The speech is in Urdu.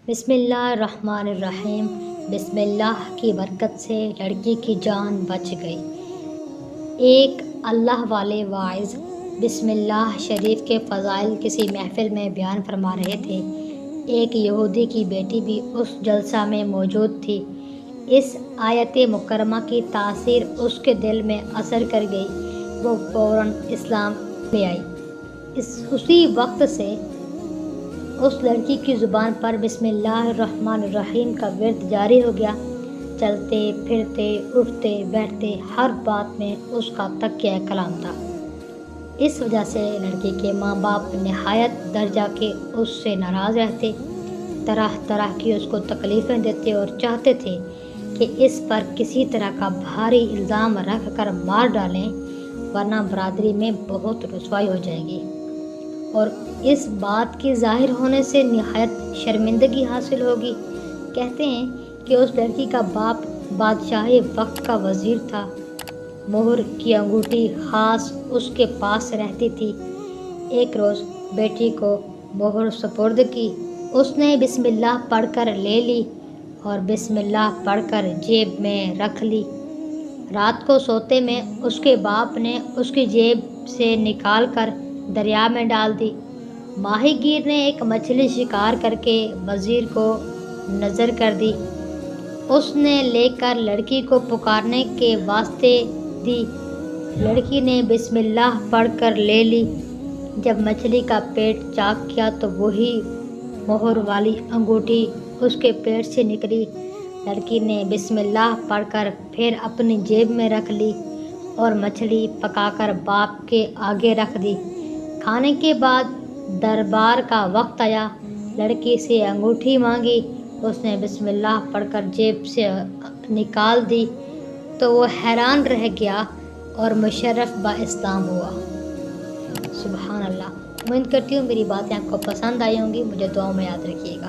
بسم اللہ الرحمن الرحیم۔ بسم اللہ کی برکت سے لڑکی کی جان بچ گئی۔ ایک اللہ والے واعظ بسم اللہ شریف کے فضائل کسی محفل میں بیان فرما رہے تھے۔ ایک یہودی کی بیٹی بھی اس جلسہ میں موجود تھی۔ اس آیت مکرمہ کی تاثیر اس کے دل میں اثر کر گئی، وہ فوراً اسلام لے آئی۔ اسی وقت سے اس لڑکی کی زبان پر بسم اللہ الرحمن الرحیم کا ورد جاری ہو گیا۔ چلتے پھرتے اٹھتے بیٹھتے ہر بات میں اس کا تقیہ کلام تھا۔ اس وجہ سے لڑکی کے ماں باپ نہایت درجہ کے اس سے ناراض رہتے، طرح طرح کی اس کو تکلیفیں دیتے اور چاہتے تھے کہ اس پر کسی طرح کا بھاری الزام رکھ کر مار ڈالیں، ورنہ برادری میں بہت رسوائی ہو جائے گی، اور اس بات کے ظاہر ہونے سے نہایت شرمندگی حاصل ہوگی۔ کہتے ہیں کہ اس لڑکی کا باپ بادشاہی وقت کا وزیر تھا۔ مہر کی انگوٹھی خاص اس کے پاس رہتی تھی۔ ایک روز بیٹی کو مہر سپرد کی، اس نے بسم اللہ پڑھ کر لے لی اور بسم اللہ پڑھ کر جیب میں رکھ لی۔ رات کو سوتے میں اس کے باپ نے اس کی جیب سے نکال کر دریا میں ڈال دی۔ ماہی گیر نے ایک مچھلی شکار کر کے وزیر کو نظر کر دی۔ اس نے لے کر لڑکی کو پکارنے کے واسطے دی۔ لڑکی نے بسم اللہ پڑھ کر لے لی۔ جب مچھلی کا پیٹ چاک کیا تو وہی مہر والی انگوٹھی اس کے پیٹ سے نکلی۔ لڑکی نے بسم اللہ پڑھ کر پھر اپنی جیب میں رکھ لی اور مچھلی پکا کر باپ کے آگے رکھ دی۔ کھانے کے بعد دربار کا وقت آیا۔ لڑکی سے انگوٹھی مانگی، اس نے بسم اللہ پڑھ کر جیب سے نکال دی تو وہ حیران رہ گیا اور مشرف با اسلام ہوا۔ سبحان اللہ۔ امید کرتی ہوں میری باتیں آپ کو پسند آئی ہوں گی۔ مجھے دعاؤں میں یاد رکھیے گا۔